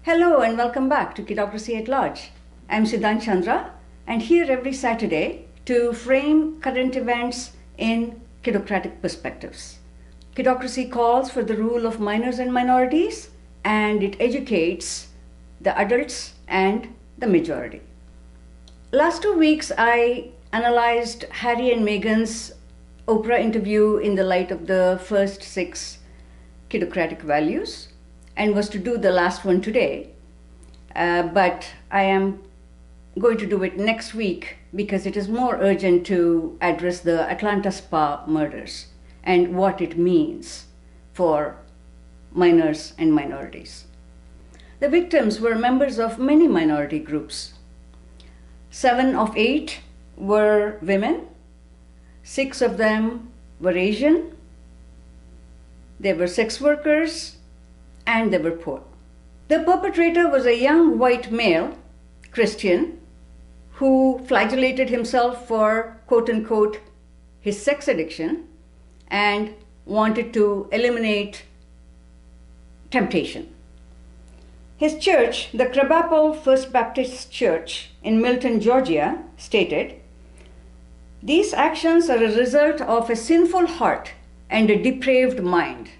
Hello and welcome back to Kidocracy at Large. I'm Siddhan Chandra and here every Saturday to frame current events in kidocratic perspectives. Kidocracy calls for the rule of minors and minorities and it educates the adults and the majority. Last 2 weeks I analyzed Harry and Meghan's Oprah interview in the light of the first 6 kidocratic values and was to do the last one today, but I am going to do it next week because it is more urgent to address the Atlanta spa murders and what it means for minors and minorities. The victims were members of many minority groups. 7 of 8 were women, 6 of them were Asian, they were sex workers, and they were poor. The perpetrator was a young white male, Christian, who flagellated himself for, quote-unquote, his sex addiction and wanted to eliminate temptation. His church, the Krabappel First Baptist Church in Milton, Georgia, stated, "These actions are a result of a sinful heart and a depraved mind."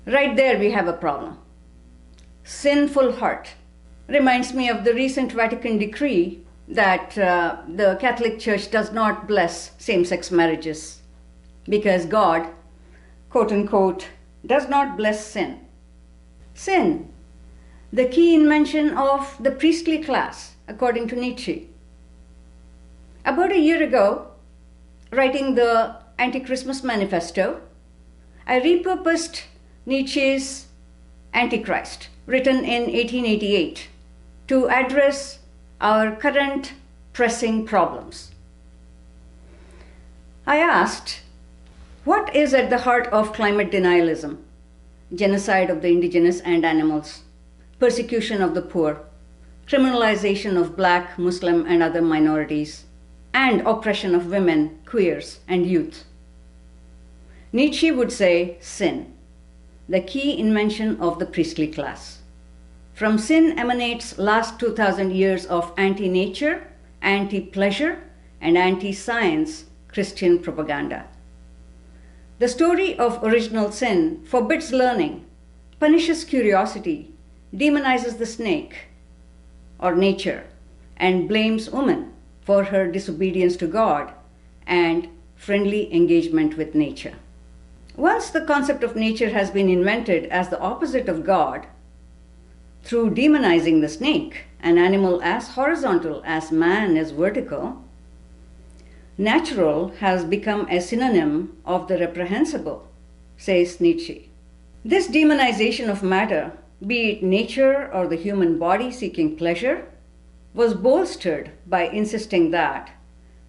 Right there we have a problem. Sinful heart. Reminds me of the recent Vatican decree that the Catholic Church does not bless same-sex marriages because God, quote-unquote, does not bless sin. Sin, the key invention of the priestly class, according to Nietzsche. About a year ago, writing the Antichrist manifesto, I repurposed Nietzsche's Antichrist, written in 1888, to address our current pressing problems. I asked, what is at the heart of climate denialism? Genocide of the indigenous and animals, persecution of the poor, criminalization of Black, Muslim, and other minorities, and oppression of women, queers, and youth. Nietzsche would say sin, the key invention of the priestly class. From sin emanates last 2,000 years of anti-nature, anti-pleasure, and anti-science Christian propaganda. The story of original sin forbids learning, punishes curiosity, demonizes the snake or nature, and blames woman for her disobedience to God and friendly engagement with nature. Once the concept of nature has been invented as the opposite of God, through demonizing the snake, an animal as horizontal as man is vertical, natural has become a synonym of the reprehensible, says Nietzsche. This demonization of matter, be it nature or the human body seeking pleasure, was bolstered by insisting that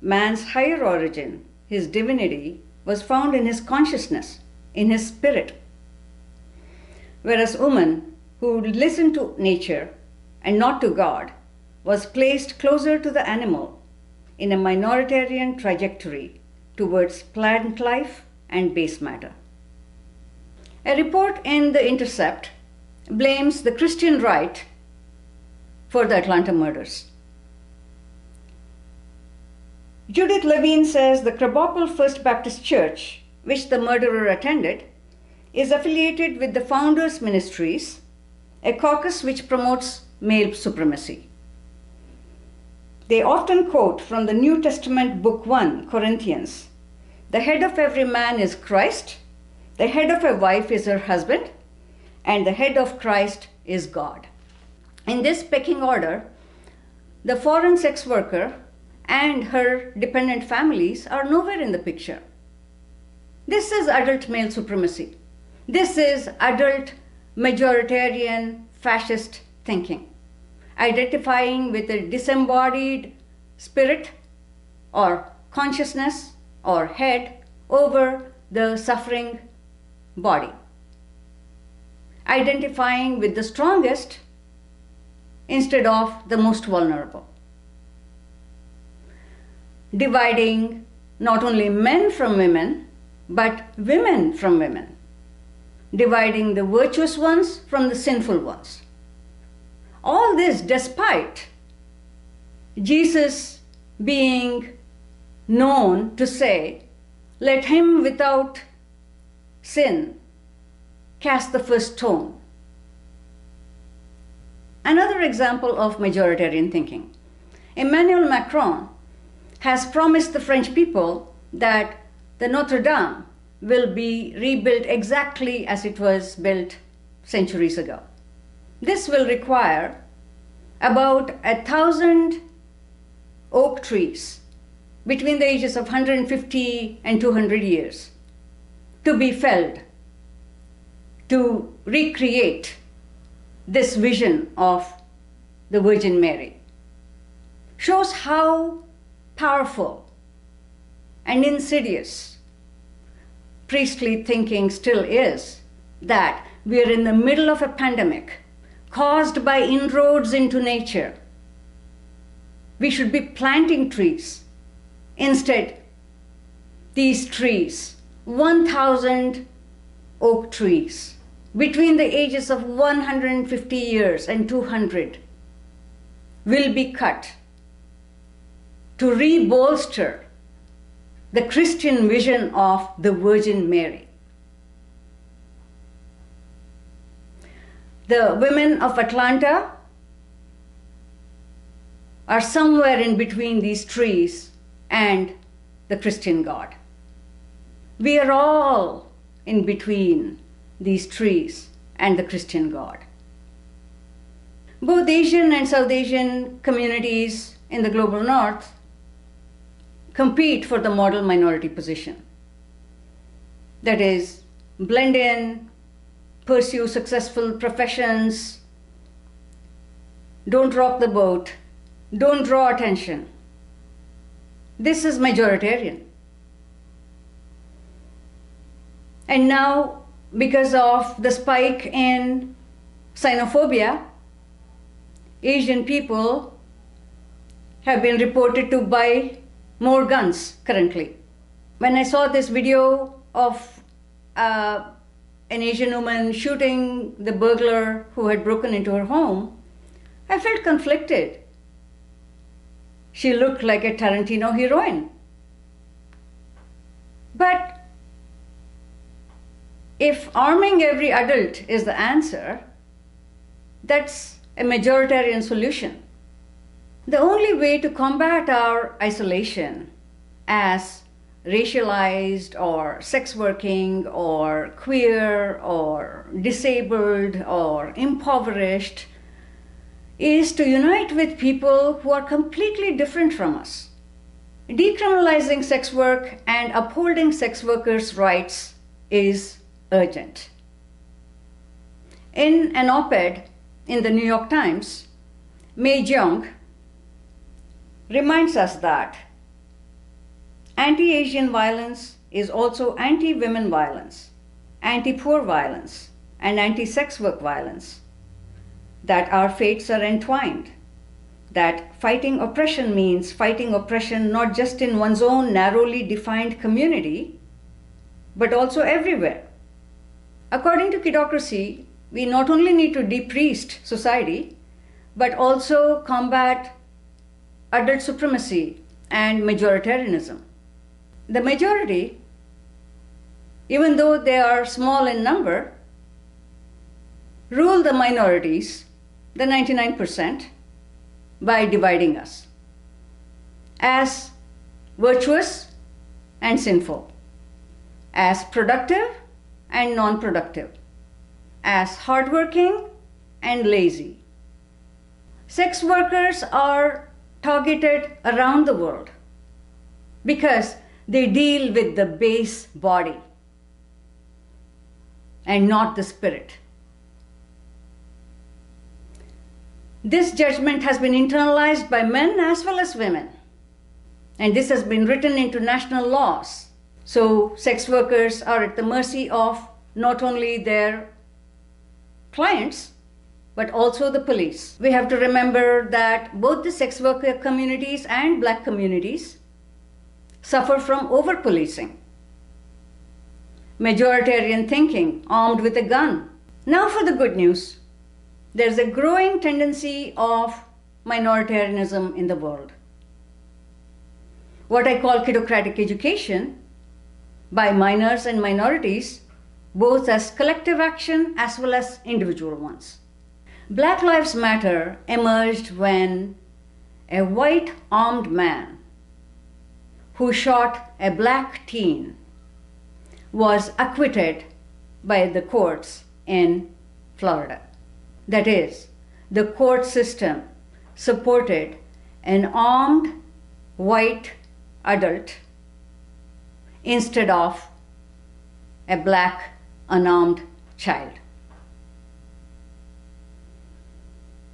man's higher origin, his divinity, was found in his consciousness, in his spirit. Whereas woman, who listened to nature and not to God, was placed closer to the animal in a minoritarian trajectory towards plant life and base matter. A report in The Intercept blames the Christian right for the Atlanta murders. Judith Levine says the Krabappel First Baptist Church, which the murderer attended, is affiliated with the Founders Ministries, a caucus which promotes male supremacy. They often quote from the New Testament book 1, Corinthians, "The head of every man is Christ, the head of a wife is her husband, and the head of Christ is God." In this pecking order, the foreign sex worker and her dependent families are nowhere in the picture. This is adult male supremacy. This is adult majoritarian fascist thinking, identifying with a disembodied spirit or consciousness or head over the suffering body, identifying with the strongest instead of the most vulnerable, dividing not only men from women, but women from women, dividing the virtuous ones from the sinful ones. All this despite Jesus being known to say, "Let him without sin cast the first stone." Another example of majoritarian thinking. Emmanuel Macron has promised the French people that the Notre Dame will be rebuilt exactly as it was built centuries ago. This will require about 1,000 oak trees between the ages of 150 and 200 years to be felled to recreate this vision of the Virgin Mary. Shows how powerful and insidious priestly thinking still is, that we are in the middle of a pandemic caused by inroads into nature. We should be planting trees. Instead, these trees, 1,000 oak trees, between the ages of 150 years and 200, will be cut to re-bolster the Christian vision of the Virgin Mary. The women of Atlanta are somewhere in between these trees and the Christian God. We are all in between these trees and the Christian God. Both Asian and South Asian communities in the global north compete for the model minority position. That is, blend in, pursue successful professions, don't rock the boat, don't draw attention. This is majoritarian. And now, because of the spike in xenophobia, Asian people have been reported to buy more guns currently. When I saw this video of an Asian woman shooting the burglar who had broken into her home, I felt conflicted. She looked like a Tarantino heroine. But if arming every adult is the answer, that's a majoritarian solution. The only way to combat our isolation as racialized or sex working or queer or disabled or impoverished is to unite with people who are completely different from us. Decriminalizing sex work and upholding sex workers' rights is urgent. In an op-ed in the New York Times, Mei Jiang reminds us that anti-Asian violence is also anti-women violence, anti-poor violence, and anti-sex work violence, that our fates are entwined, that fighting oppression means fighting oppression not just in one's own narrowly defined community, but also everywhere. According to kidocracy, we not only need to de-priest society, but also combat adult supremacy and majoritarianism. The majority, even though they are small in number, rule the minorities, the 99%, by dividing us as virtuous and sinful, as productive and non-productive, as hardworking and lazy. Sex workers are targeted around the world because they deal with the base body and not the spirit. This judgment has been internalized by men as well as women, and this has been written into national laws. So sex workers are at the mercy of not only their clients, but also the police. We have to remember that both the sex worker communities and black communities suffer from over-policing. majoritarian thinking, armed with a gun. Now for the good news. There's a growing tendency of minoritarianism in the world. What I call kidocratic education by minors and minorities, both as collective action as well as individual ones. Black Lives Matter emerged when a white armed man who shot a black teen was acquitted by the courts in Florida. That is, the court system supported an armed white adult instead of a black unarmed child.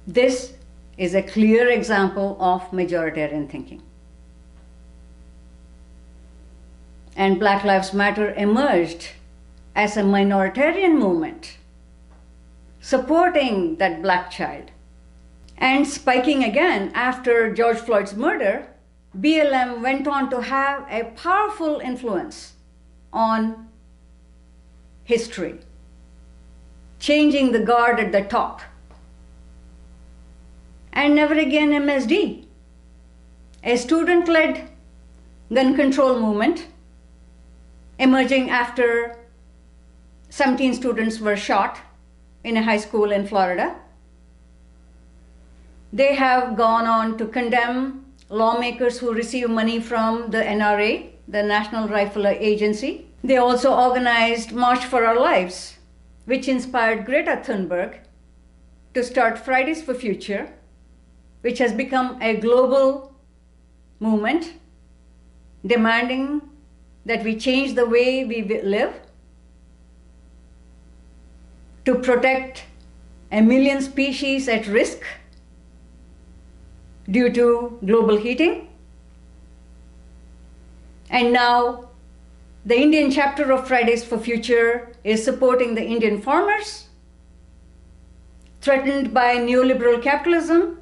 This is a clear example of majoritarian thinking. And Black Lives Matter emerged as a minoritarian movement supporting that black child. And spiking again after George Floyd's murder, BLM went on to have a powerful influence on history, changing the guard at the top. And never again MSD, a student-led gun control movement emerging after 17 students were shot in a high school in Florida. They have gone on to condemn lawmakers who receive money from the NRA, the National Rifle Agency. They also organized March for Our Lives, which inspired Greta Thunberg to start Fridays for Future, which has become a global movement demanding that we change the way we live to protect a million species at risk due to global heating. And now the Indian chapter of Fridays for Future is supporting the Indian farmers threatened by neoliberal capitalism.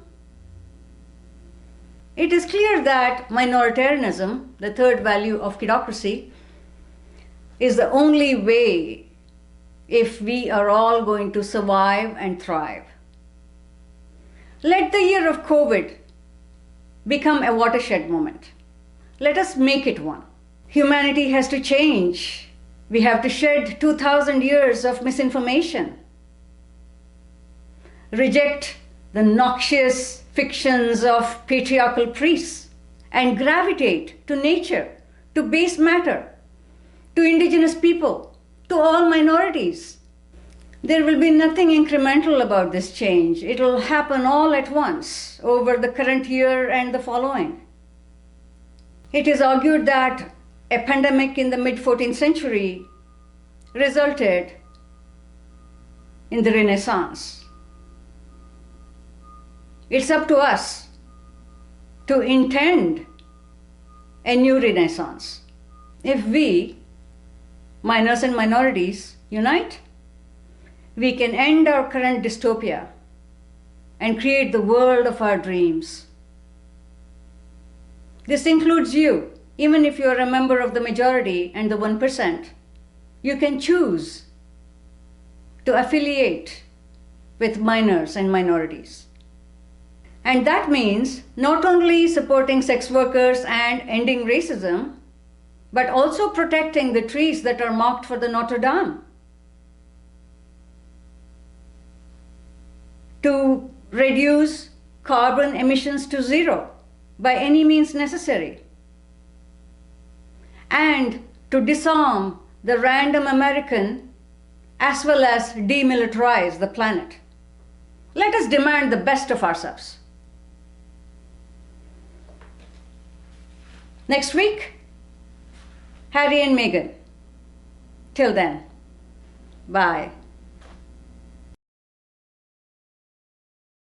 It is clear that minoritarianism, the third value of kidocracy, is the only way if we are all going to survive and thrive. Let the year of COVID become a watershed moment. Let us make it one. Humanity has to change. We have to shed 2,000 years of misinformation. Reject the noxious fictions of patriarchal priests and gravitate to nature, to base matter, to indigenous people, to all minorities. There will be nothing incremental about this change. It will happen all at once over the current year and the following. It is argued that a pandemic in the mid-14th century resulted in the Renaissance. It's up to us to intend a new Renaissance. If we, minors and minorities, unite, we can end our current dystopia and create the world of our dreams. This includes you. Even if you are a member of the majority and the 1%, you can choose to affiliate with minors and minorities. And that means not only supporting sex workers and ending racism, but also protecting the trees that are marked for the Notre Dame. To reduce carbon emissions to zero by any means necessary. And to disarm the random American as well as demilitarize the planet. Let us demand the best of ourselves. Next week, Harry and Meghan. Till then, bye.